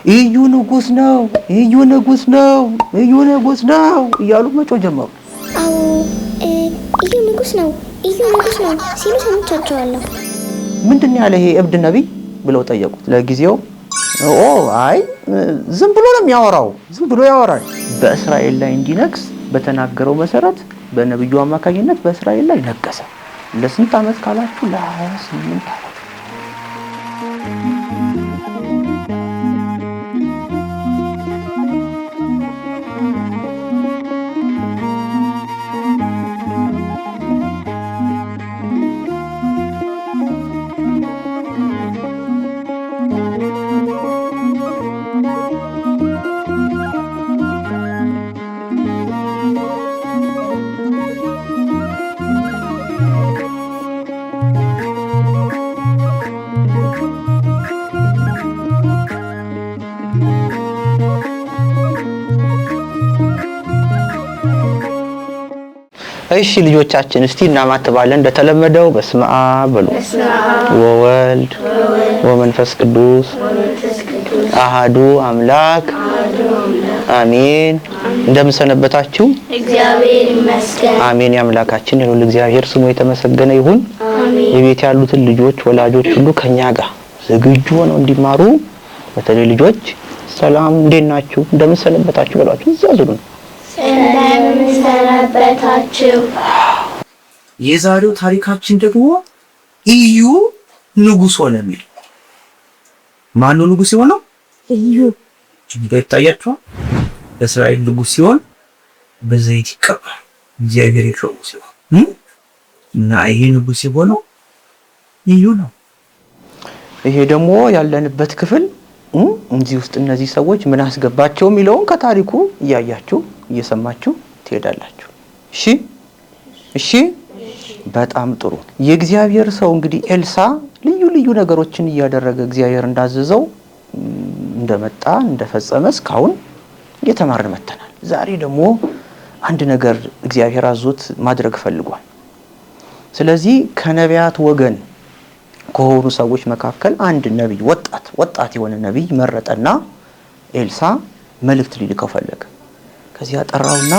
እዩ ንጉስ ነው እዩ ንጉስ ነው እዩ ንጉስ ነው እያሉ መጮህ ጀመሩ። አዎ እዩ ንጉስ ነው ሲሉ ሰምቻቸዋለሁ። ምንድን ያለ ይሄ እብድ ነብይ ብለው ጠየቁት። ለጊዜው አይ ዝም ብሎ ነው የሚያወራው፣ ዝም ብሎ ያወራል። በእስራኤል ላይ እንዲነግስ በተናገረው መሰረት በነብዩ አማካኝነት በእስራኤል ላይ ነገሰ። ለስንት ዓመት ካላችሁ ለ28 ዓመት። እሺ ልጆቻችን እስቲ እናማትባለን እንደተለመደው በስመ አብ በሉ ወወልድ ወመንፈስ ቅዱስ አሃዱ አምላክ አሜን። እንደምሰነበታችሁ እግዚአብሔር ይመስገን። አሜን። ያምላካችን የሁሉ እግዚአብሔር ስሙ የተመሰገነ ይሁን። አሜን። የቤት ያሉትን ልጆች ወላጆች ሁሉ ከኛ ጋር ዝግጁ ሆነው እንዲማሩ በተለይ ልጆች ሰላም እንዴት ናችሁ እንደምሰነበታችሁ በሏችሁ ይዛዙሩ። እንደምንሰነበታችሁ። የዛሬው ታሪካችን ደግሞ እዩ ንጉስ ሆነ የሚል ማን ነው ንጉስ የሆነው? እዩ ይታያችኋል። እስራኤል ንጉስ ሲሆን በዘይት ይቀባል። እግዚአብሔር የሾመው ሲሆን እና ይሄ ንጉስ የሆነው እዩ ነው። ይሄ ደግሞ ያለንበት ክፍል እዚህ ውስጥ እነዚህ ሰዎች ምን አስገባቸው የሚለውን ከታሪኩ እያያችሁ እየሰማችሁ ትሄዳላችሁ። እሺ በጣም ጥሩ። የእግዚአብሔር ሰው እንግዲህ ኤልሳ ልዩ ልዩ ነገሮችን እያደረገ እግዚአብሔር እንዳዘዘው እንደመጣ እንደፈጸመ እስካሁን እየተማርን መተናል። ዛሬ ደግሞ አንድ ነገር እግዚአብሔር አዞት ማድረግ ፈልጓል። ስለዚህ ከነቢያት ወገን ከሆኑ ሰዎች መካከል አንድ ነብይ ወጣት የሆነ ነብይ መረጠና ኤልሳ መልእክት ሊልከው ፈለገ። ከዚያ ጠራውና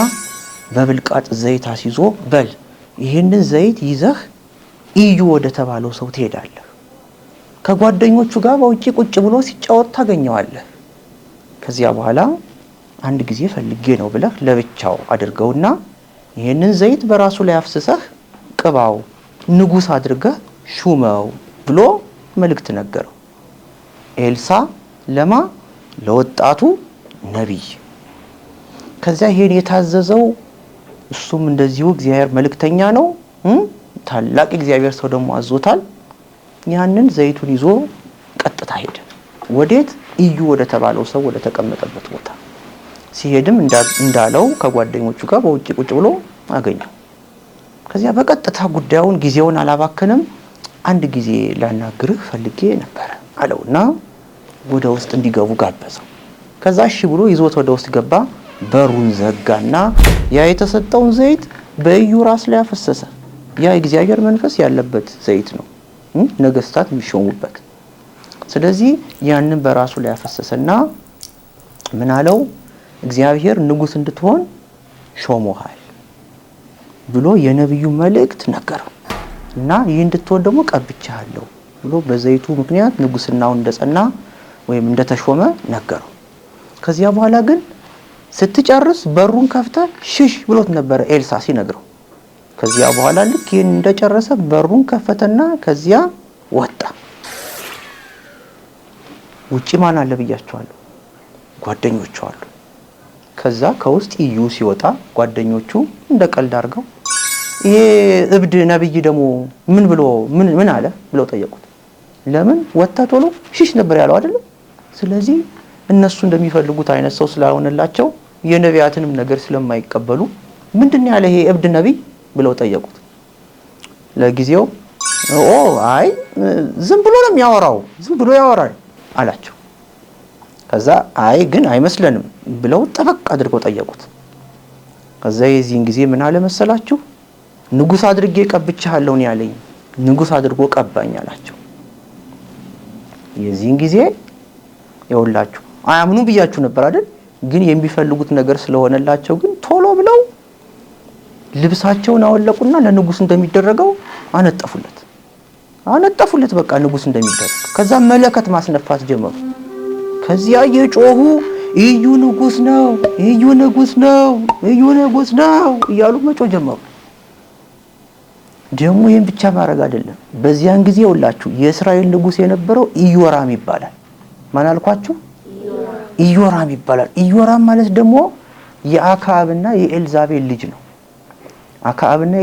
በብልቃጥ ዘይት አስይዞ በል ይሄንን ዘይት ይዘህ እዩ ወደ ተባለው ሰው ትሄዳለህ። ከጓደኞቹ ጋር በውጪ ቁጭ ብሎ ሲጫወት ታገኘዋለህ። ከዚያ በኋላ አንድ ጊዜ ፈልጌ ነው ብለህ ለብቻው አድርገውና ይሄንን ዘይት በራሱ ላይ አፍስሰህ ቅባው፣ ንጉስ አድርገህ ሹመው ብሎ መልእክት ነገረው። ኤልሳ ለማ ለወጣቱ ነብይ። ከዚያ ይሄን የታዘዘው እሱም እንደዚሁ እግዚአብሔር መልእክተኛ ነው። ታላቅ እግዚአብሔር ሰው ደግሞ አዞታል። ያንን ዘይቱን ይዞ ቀጥታ ሄደ። ወዴት? እዩ ወደ ተባለው ሰው ወደ ተቀመጠበት ቦታ ሲሄድም እንዳለው ከጓደኞቹ ጋር በውጪ ቁጭ ብሎ አገኘው። ከዚያ በቀጥታ ጉዳዩን ጊዜውን አላባከንም። አንድ ጊዜ ላናግርህ ፈልጌ ነበር አለውና ወደ ውስጥ እንዲገቡ ጋበዘው። ከዛ እሺ ብሎ ይዞት ወደ ውስጥ ገባ። በሩን ዘጋና ያ የተሰጠውን ዘይት በእዩ ራስ ላይ አፈሰሰ። ያ እግዚአብሔር መንፈስ ያለበት ዘይት ነው፣ ነገስታት የሚሾሙበት። ስለዚህ ያንን በራሱ ላይ አፈሰሰና ምን አለው? እግዚአብሔር ንጉስ እንድትሆን ሾሞሃል ብሎ የነብዩ መልእክት ነገረው። እና ይህ እንድትሆን ደግሞ ቀብቻለሁ ብሎ በዘይቱ ምክንያት ንጉስናው እንደጸና ወይም እንደተሾመ ነገረው። ከዚያ በኋላ ግን ስትጨርስ በሩን ከፍተህ ሽሽ ብሎት ነበር ኤልሳ ሲነግረው። ከዚያ በኋላ ልክ ይሄን እንደጨረሰ በሩን ከፈተና ከዚያ ወጣ። ውጪ ማን አለ ብያቸዋለሁ? ጓደኞቹ አሉ። ከዛ ከውስጥ እዩ ሲወጣ ጓደኞቹ እንደቀልድ አድርገው ይሄ እብድ ነብይ ደግሞ ምን አለ ብለው ጠየቁት። ለምን ወጣ ቶሎ ሽሽ ነበር ያለው አይደል? ስለዚህ እነሱ እንደሚፈልጉት አይነት ሰው ስላልሆነላቸው የነቢያትንም ነገር ስለማይቀበሉ ምንድን ያለ ይሄ እብድ ነብይ ብለው ጠየቁት። ለጊዜው አይ ዝም ብሎ ነው የሚያወራው፣ ዝም ብሎ ያወራል አላቸው። ከዛ አይ ግን አይመስለንም ብለው ጠበቅ አድርገው ጠየቁት። ከዛ የዚህን ጊዜ ምን አለ መሰላችሁ? ንጉስ አድርጌ ቀብቻለሁ ነው ያለኝ፣ ንጉስ አድርጎ ቀባኝ አላቸው። የዚህን ጊዜ ይኸውላችሁ አያምኑ ብያችሁ ነበር አይደል? ግን የሚፈልጉት ነገር ስለሆነላቸው ግን ቶሎ ብለው ልብሳቸውን አወለቁና ለንጉስ እንደሚደረገው አነጠፉለት በቃ ንጉስ እንደሚደረግ። ከዛ መለከት ማስነፋት ጀመሩ። ከዚያ እየጮሁ እዩ ንጉስ ነው እያሉ መጮህ ጀመሩ። ደግሞ ይሄን ብቻ ማድረግ አይደለም። በዚያን ጊዜ ሁላችሁ የእስራኤል ንጉስ የነበረው ኢዮራም ይባላል። ማን አልኳችሁ? ኢዮራም ይባላል። ኢዮራም ማለት ደግሞ የአክዓብና የኤልዛቤል ልጅ ነው። አክዓብና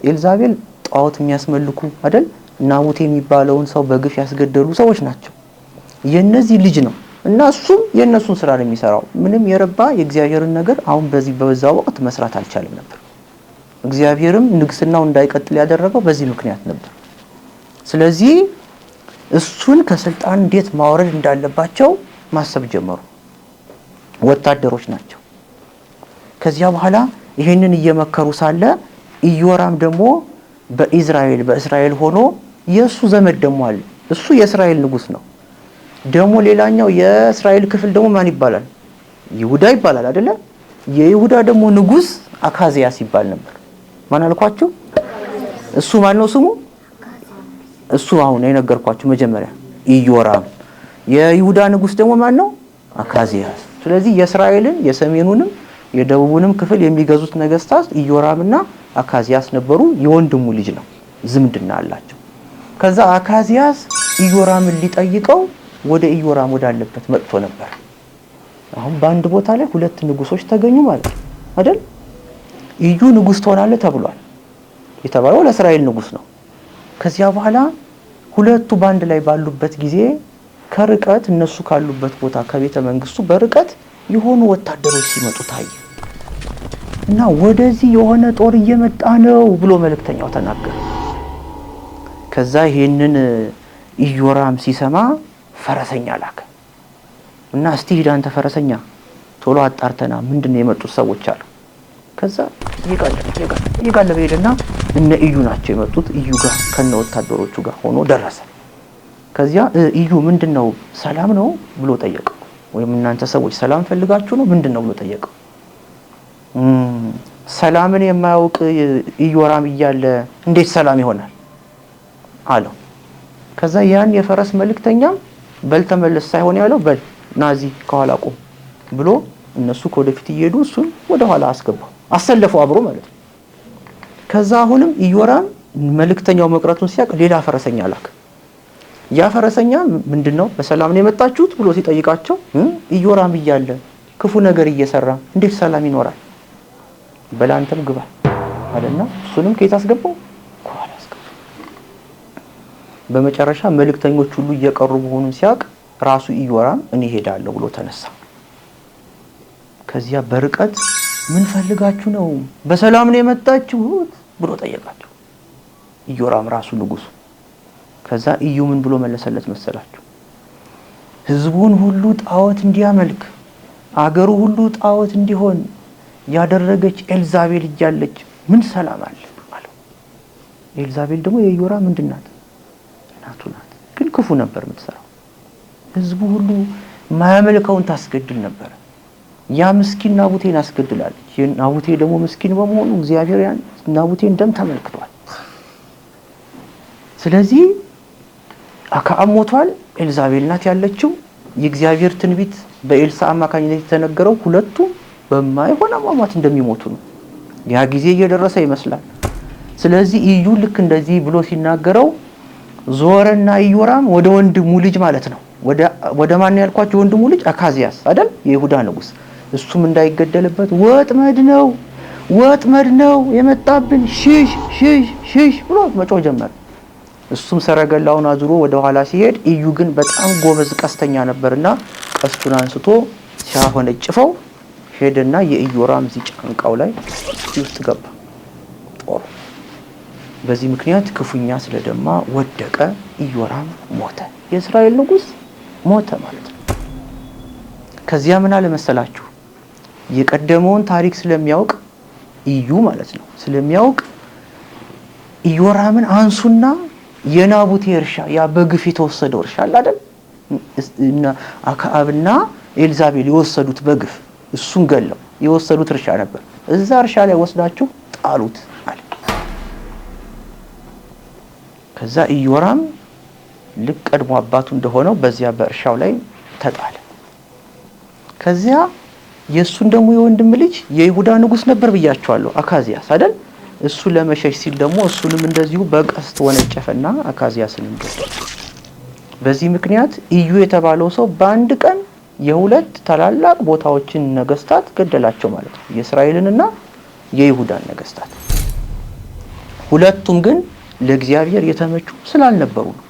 ኤልዛቤል ጣዖት የሚያስመልኩ አይደል? ናቡቴ የሚባለውን ሰው በግፍ ያስገደሉ ሰዎች ናቸው። የነዚህ ልጅ ነው እና እሱም የነሱን ስራ ነው የሚሰራው። ምንም የረባ የእግዚአብሔርን ነገር አሁን በዛው ወቅት መስራት አልቻለም ነበር። እግዚአብሔርም ንግስናው እንዳይቀጥል ያደረገው በዚህ ምክንያት ነበር። ስለዚህ እሱን ከስልጣን እንዴት ማውረድ እንዳለባቸው ማሰብ ጀመሩ። ወታደሮች ናቸው። ከዚያ በኋላ ይሄንን እየመከሩ ሳለ ኢዮራም ደግሞ በእስራኤል ሆኖ የሱ ዘመድ ደግሞ አለ። እሱ የእስራኤል ንጉስ ነው። ደግሞ ሌላኛው የእስራኤል ክፍል ደግሞ ማን ይባላል? ይሁዳ ይባላል አይደለ? የይሁዳ ደግሞ ንጉስ አካዚያስ ይባል ነበር። ማን አልኳችሁ? እሱ ማን ነው ስሙ? እሱ አሁን የነገርኳችሁ መጀመሪያ ኢዮራም። የይሁዳ ንጉስ ደግሞ ማን ነው? አካዚያስ። ስለዚህ የእስራኤልን የሰሜኑንም የደቡቡንም ክፍል የሚገዙት ነገስታት ኢዮራምና አካዚያስ ነበሩ። የወንድሙ ልጅ ነው፣ ዝምድና አላቸው። ከዛ አካዚያስ ኢዮራምን ሊጠይቀው ወደ ኢዮራም ወዳለበት መጥቶ ነበር። አሁን በአንድ ቦታ ላይ ሁለት ንጉሶች ተገኙ ማለት ነው አይደል? ኢዩ ንጉስ ትሆናለህ ተብሏል። የተባለው ለእስራኤል ንጉስ ነው። ከዚያ በኋላ ሁለቱ ባንድ ላይ ባሉበት ጊዜ ከርቀት እነሱ ካሉበት ቦታ ከቤተ መንግስቱ በርቀት የሆኑ ወታደሮች ሲመጡ ታየ እና ወደዚህ የሆነ ጦር እየመጣ ነው ብሎ መልእክተኛው ተናገረ። ከዛ ይሄንን ኢዮራም ሲሰማ ፈረሰኛ ላከ እና እስቲ ሂድ አንተ ፈረሰኛ ቶሎ አጣርተና ምንድነው የመጡት ሰዎች አሉ። ከዛ ይጋለበ ሄደና እነ ኢዩ ናቸው የመጡት። ኢዩ ጋር ከነ ወታደሮቹ ጋር ሆኖ ደረሰ። ከዚያ ኢዩ ምንድነው ሰላም ነው ብሎ ጠየቀው። ወይም እናንተ ሰዎች ሰላም ፈልጋችሁ ነው ምንድነው ብሎ ጠየቀው። ሰላምን የማያውቅ ኢዮራም እያለ እንዴት ሰላም ይሆናል አለው። ከዛ ያን የፈረስ መልእክተኛ በል ተመለስ ሳይሆን ያለው በል ናዚ ከኋላ ቆም ብሎ እነሱ ወደፊት እየሄዱ እሱን ወደ ኋላ አሰለፈው አብሮ ማለት ነው። ከዛ አሁንም ኢዮራም መልእክተኛው መቅረቱን ሲያቅ ሌላ ፈረሰኛ ላከ። ያ ፈረሰኛ ምንድነው በሰላም ነው የመጣችሁት ብሎ ሲጠይቃቸው ኢዮራም እያለ ክፉ ነገር እየሰራ እንዴት ሰላም ይኖራል? በላንተም ግባ አለና እሱንም ከየት አስገባው? ከኋላ አስገባው። በመጨረሻ መልእክተኞች ሁሉ እየቀሩ መሆኑን ሲያቅ ራሱ ኢዮራም እኔ ሄዳለሁ ብሎ ተነሳ። ከዚያ በርቀት ምን ፈልጋችሁ ነው? በሰላም ነው የመጣችሁት ብሎ ጠየቃቸው ኢዮራም ራሱ ንጉሱ። ከዛ ኢዩ ምን ብሎ መለሰለት መሰላችሁ? ህዝቡን ሁሉ ጣዖት እንዲያመልክ አገሩ ሁሉ ጣዖት እንዲሆን ያደረገች ኤልዛቤል እያለች ምን ሰላም አለ አለው። ኤልዛቤል ደግሞ የኢዮራም ምንድናት? እናቱ ናት። ግን ክፉ ነበር የምትሰራው። ህዝቡ ሁሉ ማያመልከውን ታስገድል ነበር። ያ ምስኪን ናቡቴን አስገድላለች። ናቡቴ ደግሞ ምስኪን በመሆኑ እግዚአብሔር ያን ናቡቴን ደም ተመልክቷል። ስለዚህ አክዓብ ሞቷል፣ ኤልዛቤል ናት ያለችው። የእግዚአብሔር ትንቢት በኤልሳ አማካኝነት የተነገረው ሁለቱ በማይሆን አሟሟት እንደሚሞቱ ነው። ያ ጊዜ እየደረሰ ይመስላል። ስለዚህ ኢዩ ልክ እንደዚህ ብሎ ሲናገረው ዞረና ኢዮራም ወደ ወንድሙ ልጅ ማለት ነው ወደ ማን ያልኳችሁ ወንድሙ ልጅ አካዚያስ አይደል? የይሁዳ ንጉስ። እሱም እንዳይገደልበት ወጥመድ ነው የመጣብን ሽሽ ብሎ መጮህ ጀመረ። እሱም ሰረገላውን አዙሮ ወደ ኋላ ሲሄድ ኢዩ ግን በጣም ጎበዝ ቀስተኛ ነበርና ቀስቱን አንስቶ ሲያሆነጭፈው ሄደና የኢዮራም ጫንቃው ላይ ውስጥ ገባ ጦሩ። በዚህ ምክንያት ክፉኛ ስለደማ ወደቀ። ኢዮራም ሞተ። የእስራኤል ንጉስ ሞተ ማለት ነው። ከዚያ ምን አለ መሰላችሁ? የቀደመውን ታሪክ ስለሚያውቅ ኢዩ ማለት ነው ስለሚያውቅ ኢዮራምን አንሱና የናቡቴ እርሻ ያ በግፍ የተወሰደው እርሻ አለ አይደል? እና አክዓብና ኤልዛቤል የወሰዱት በግፍ እሱን ገለው የወሰዱት እርሻ ነበር። እዛ እርሻ ላይ ወስዳችሁ ጣሉት አለ። ከዛ ኢዮራም ልክ ቀድሞ አባቱ እንደሆነው በዚያ በእርሻው ላይ ተጣለ። ከዚያ የሱን ደግሞ የወንድም ልጅ የይሁዳ ንጉስ ነበር ብያቸዋለሁ፣ አካዚያስ አይደል? እሱ ለመሸሽ ሲል ደግሞ እሱንም እንደዚሁ በቀስት ወነጨፈና አካዚያስን ገደለ። በዚህ ምክንያት ኢዩ የተባለው ሰው በአንድ ቀን የሁለት ታላላቅ ቦታዎችን ነገስታት ገደላቸው ማለት ነው፣ የእስራኤልንና የይሁዳን ነገስታት። ሁለቱም ግን ለእግዚአብሔር የተመቹ ስላልነበሩ ነው።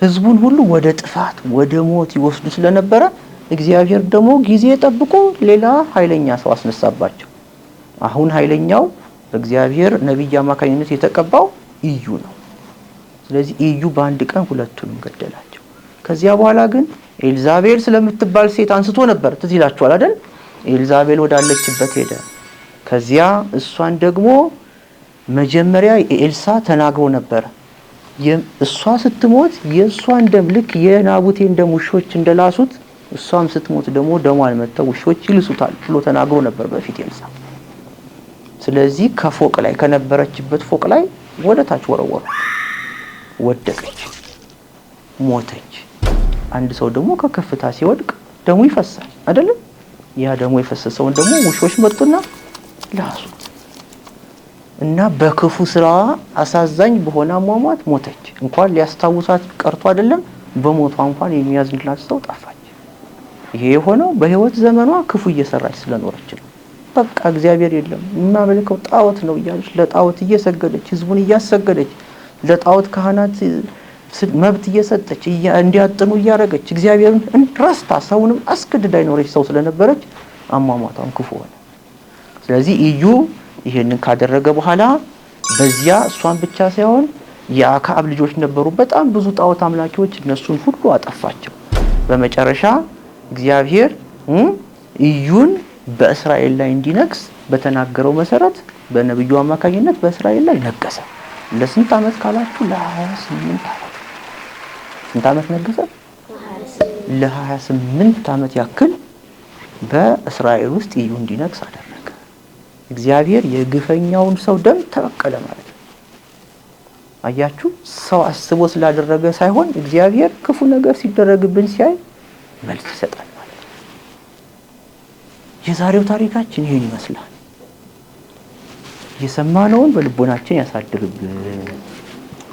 ህዝቡን ሁሉ ወደ ጥፋት ወደ ሞት ይወስዱ ስለነበረ እግዚአብሔር ደግሞ ጊዜ ጠብቆ ሌላ ኃይለኛ ሰው አስነሳባቸው። አሁን ኃይለኛው በእግዚአብሔር ነብይ አማካኝነት የተቀባው ኢዩ ነው። ስለዚህ ኢዩ በአንድ ቀን ሁለቱንም ገደላቸው። ከዚያ በኋላ ግን ኤልዛቤል ስለምትባል ሴት አንስቶ ነበር፣ ትዝ ይላችኋል አይደል? ኤልዛቤል ወዳለችበት ሄደ። ከዚያ እሷን ደግሞ መጀመሪያ ኤልሳ ተናግሮ ነበር፣ እሷ ስትሞት የእሷን ደም ልክ የናቡቴን ደም ውሾች እንደላሱት እሷም ስትሞት ደግሞ ደሟን መተው ውሾች ይልሱታል ብሎ ተናግሮ ነበር በፊት ኤልሳ። ስለዚህ ከፎቅ ላይ ከነበረችበት ፎቅ ላይ ወደ ታች ወረወሯት፣ ወደቀች፣ ሞተች። አንድ ሰው ደግሞ ከከፍታ ሲወድቅ ደሙ ይፈሳል አይደለም? ያ ደሙ የፈሰሰውን ደግሞ ውሾች መጡና ላሱት እና በክፉ ስራዋ አሳዛኝ በሆነ አሟሟት ሞተች። እንኳን ሊያስታውሳት ቀርቶ አይደለም በሞቷ እንኳን የሚያዝንላት ሰው ጠፋች። ይሄ የሆነው በህይወት ዘመኗ ክፉ እየሰራች ስለኖረች ነው። በቃ እግዚአብሔር የለም የማመልከው ጣዖት ነው እያለች ለጣዖት እየሰገደች ህዝቡን እያሰገደች ለጣዖት ካህናት መብት እየሰጠች እንዲያጥኑ እያረገች እግዚአብሔርን ረስታ ሰውንም አስገድዳ ይኖረች ሰው ስለነበረች አሟሟቷም ክፉ ሆነ። ስለዚህ ኢዩ ይሄንን ካደረገ በኋላ በዚያ እሷን ብቻ ሳይሆን የአክዓብ ልጆች ነበሩ በጣም ብዙ ጣዖት አምላኪዎች፣ እነሱን ሁሉ አጠፋቸው። በመጨረሻ እግዚአብሔር ኢዩን በእስራኤል ላይ እንዲነግስ በተናገረው መሰረት በነብዩ አማካኝነት በእስራኤል ላይ ነገሰ። ለስንት አመት ካላችሁ ለ28 አመት። ስንት አመት ነገሰ? ለ28 አመት ያክል በእስራኤል ውስጥ ኢዩ እንዲነግስ አደረገ። እግዚአብሔር የግፈኛውን ሰው ደም ተበቀለ ማለት ነው። አያችሁ፣ ሰው አስቦ ስላደረገ ሳይሆን እግዚአብሔር ክፉ ነገር ሲደረግብን ሲያይ መልስ ይሰጣል ማለት ነው። የዛሬው ታሪካችን ይሄን ይመስላል። የሰማነውን በልቦናችን ያሳድርብን።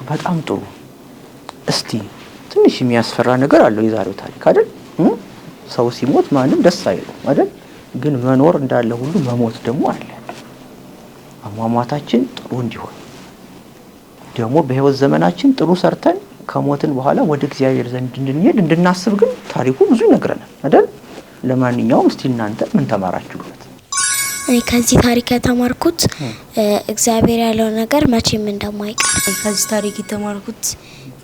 በጣም ጥሩ። እስቲ ትንሽ የሚያስፈራ ነገር አለው የዛሬው ታሪክ አይደል? ሰው ሲሞት ማንም ደስ አይለው አይደል? ግን መኖር እንዳለ ሁሉ መሞት ደግሞ አለ። አሟሟታችን ጥሩ እንዲሆን ደግሞ በህይወት ዘመናችን ጥሩ ሰርተን ከሞትን በኋላ ወደ እግዚአብሔር ዘንድ እንድንሄድ እንድናስብ ግን ታሪኩ ብዙ ይነግረናል አይደል? ለማንኛውም እስቲ እናንተ ምን ተማራችሁበት? እኔ ከዚህ ታሪክ የተማርኩት እግዚአብሔር ያለው ነገር መቼም እንደማይቀር። ከዚህ ታሪክ የተማርኩት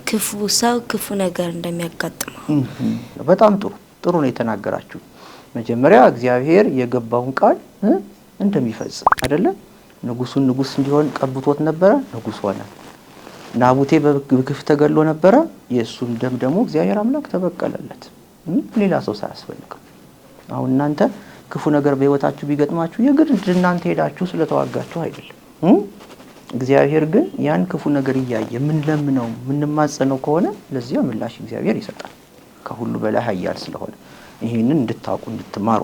ክፉ ሰው ክፉ ነገር እንደሚያጋጥመው። በጣም ጥሩ ነው የተናገራችሁ። መጀመሪያ እግዚአብሔር የገባውን ቃል እንደሚፈጽም አይደለ? ንጉሱን ንጉስ እንዲሆን ቀብቶት ነበረ፣ ንጉስ ሆነ። ናቡቴ በግፍ ተገሎ ነበረ፣ የሱን ደም ደግሞ እግዚአብሔር አምላክ ተበቀለለት፣ ሌላ ሰው ሳያስፈልግ። አሁን እናንተ ክፉ ነገር በህይወታችሁ ቢገጥማችሁ የግድ እናንተ ሄዳችሁ ስለተዋጋችሁ አይደለም። እግዚአብሔር ግን ያን ክፉ ነገር እያየ ምን ለምነው ምን ማጸነው ከሆነ ለዚያ ምላሽ እግዚአብሔር ይሰጣል፣ ከሁሉ በላይ ኃያል ስለሆነ። ይሄንን እንድታውቁ እንድትማሩ።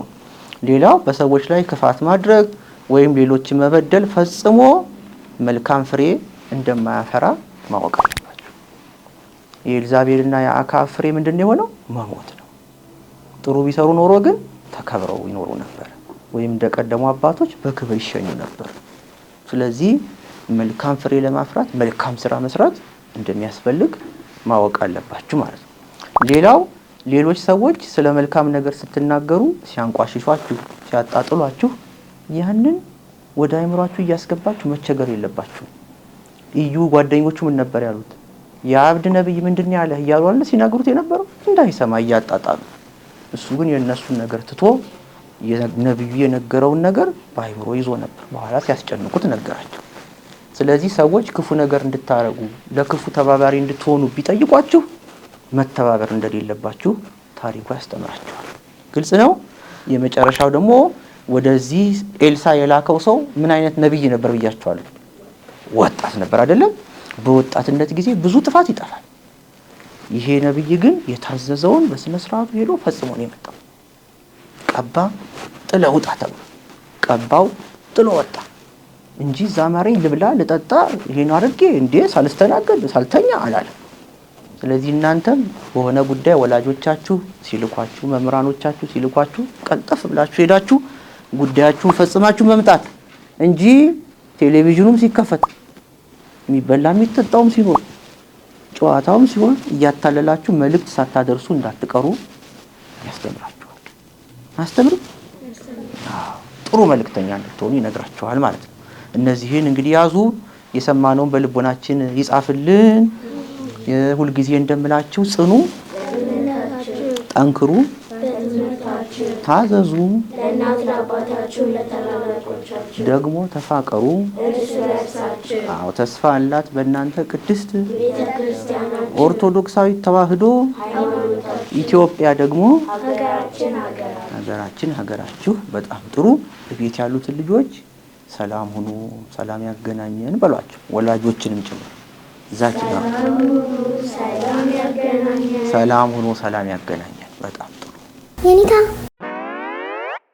ሌላው በሰዎች ላይ ክፋት ማድረግ ወይም ሌሎችን መበደል ፈጽሞ መልካም ፍሬ እንደማያፈራ ማወቅ አለባችሁ። የኤልዛቤልና የአክዓብ ፍሬ ምንድነው የሆነው? መሞት ነው። ጥሩ ቢሰሩ ኖሮ ግን ተከብረው ይኖሩ ነበር፣ ወይም እንደቀደሙ አባቶች በክብር ይሸኙ ነበር። ስለዚህ መልካም ፍሬ ለማፍራት መልካም ስራ መስራት እንደሚያስፈልግ ማወቅ አለባችሁ ማለት ነው። ሌላው ሌሎች ሰዎች ስለ መልካም ነገር ስትናገሩ ሲያንቋሽሿችሁ፣ ሲያጣጥሏችሁ ያንን ወደ አይምሯችሁ እያስገባችሁ መቸገር የለባችሁ። ኢዩ ጓደኞቹ ምን ነበር ያሉት? የአብድ ነብይ ምንድነው ያለ እያሉ አለ ሲናገሩት የነበረው እንዳይሰማ እያጣጣሉ። እሱ ግን የነሱን ነገር ትቶ የነብዩ የነገረውን ነገር በአይምሮ ይዞ ነበር። በኋላ ሲያስጨንቁት ነገራቸው። ስለዚህ ሰዎች ክፉ ነገር እንድታረጉ ለክፉ ተባባሪ እንድትሆኑ ቢጠይቋችሁ መተባበር እንደሌለባችሁ ታሪኩ ያስተምራችኋል። ግልጽ ነው። የመጨረሻው ደግሞ ወደዚህ ኤልሳ የላከው ሰው ምን አይነት ነብይ ነበር ብያቸዋለሁ? ወጣት ነበር አይደለም? በወጣትነት ጊዜ ብዙ ጥፋት ይጠፋል። ይሄ ነብይ ግን የታዘዘውን በስነ ስርዓቱ ሄዶ ፈጽሞ ነው የመጣው። ቀባ ጥለው ወጣ ተብሎ ቀባው ጥሎ ወጣ እንጂ ዛማሬ ልብላ ልጠጣ ይሄን አድርጌ እንዴ ሳልስተናገድ ሳልተኛ አላለም። ስለዚህ እናንተም በሆነ ጉዳይ ወላጆቻችሁ ሲልኳችሁ መምህራኖቻችሁ ሲልኳችሁ ቀልጠፍ ብላችሁ ሄዳችሁ ጉዳያችሁን ፈጽማችሁ መምጣት እንጂ ቴሌቪዥኑም ሲከፈት የሚበላ የሚጠጣውም ሲኖር ጨዋታውም ሲሆን እያታለላችሁ መልእክት ሳታደርሱ እንዳትቀሩ ያስተምራችኋል። አስተምሩ ጥሩ መልእክተኛ እንድትሆኑ ይነግራችኋል ማለት ነው። እነዚህን እንግዲህ ያዙ። የሰማነውን በልቦናችን ይጻፍልን። ሁሉ ጊዜ እንደምላችሁ ጽኑ፣ ጠንክሩ፣ ታዘዙ፣ ለእናት አባታችሁ ለታላላቆቻችሁ ደግሞ ተፋቀሩ። አዎ ተስፋ አላት በእናንተ ቅድስት ቤተክርስቲያናችን ኦርቶዶክሳዊት ተዋህዶ ኢትዮጵያ ደግሞ ሀገራችን። በጣም ጥሩ። ቤት ያሉትን ልጆች ሰላም ሁኑ፣ ሰላም ያገናኘን በሏቸው። ወላጆችንም ጭምር እዛችን ነው ሰላም ሁኑ፣ ሰላም ያገናኘን። በጣም ጥሩ። የኔታ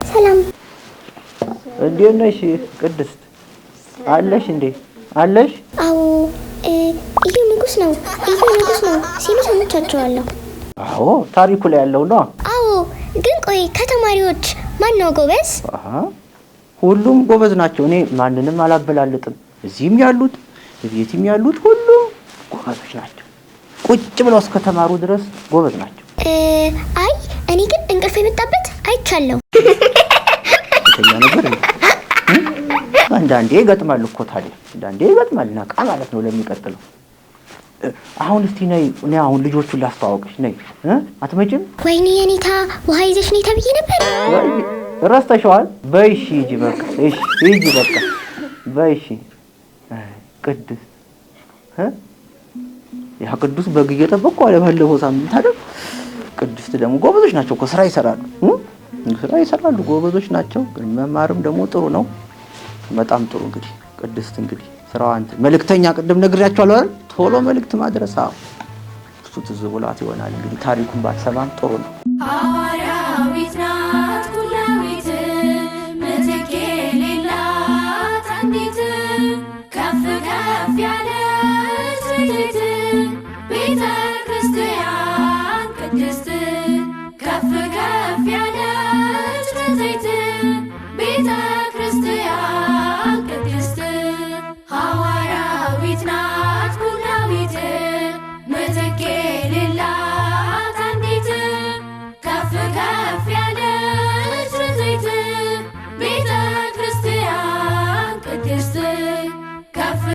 ሰላም እንዴት ነሽ ቅድስት? አለሽ እንዴ? አለሽ? አዎ እዩ ንጉስ ነው ሲሉ ሰምቻቸዋለሁ። አዎ ታሪኩ ላይ ያለው ነው። አዎ ግን ቆይ ከተማሪዎች ማን ነው ጎበዝ? ሁሉም ጎበዝ ናቸው። እኔ ማንንም አላበላልጥም። እዚህም ያሉት እቤትም ያሉት ሁሉም ጎበዞች ናቸው። ቁጭ ብለው እስከተማሩ ድረስ ጎበዝ ናቸው። አይ እኔ ግን እንቅልፍ የመጣበት አይቻለሁ። ተኛ ነበር። አንዳንዴ ይገጥማል እኮ ታዲያ አንዳንዴ ይገጥማል። ነቃ ማለት ነው ለሚቀጥለው። አሁን እስቲ ነይ አሁን ልጆቹን ላስተዋውቅሽ። ነይ አትመጭም? ወይኔ የኔታ ውሃ ይዘሽ ነይ ተብዬ ነበር። ረስተሽዋል? በይሽ ሂጂ በቃ። እሺ ሂጂ በቃ በይሽ። ቅድስት ያ ቅዱስ በግ እየጠበቅኩ አለ ባለፈው ሳምንት አይደል? ቅድስት ደግሞ ጎበዞች ናቸው እኮ ስራ ይሰራሉ ጎበዞች ናቸው። ግን መማርም ደግሞ ጥሩ ነው። በጣም ጥሩ። እንግዲህ ቅድስት እንግዲህ ስራዋን መልእክተኛ ቅድም ነግሬያችኋለሁ አይደል? ቶሎ መልእክት ማድረስ እሱ ትዝ ብሏት ይሆናል። እንግዲህ ታሪኩን ባትሰማም ጥሩ ነው። ሐዋርያዊት ናት ኩላዊት ምትክ የሌላት አንዲት ከፍ ከፍ ያለች ቤተ ክርስቲያን ቅድስት ከፍ ከፍ ያለች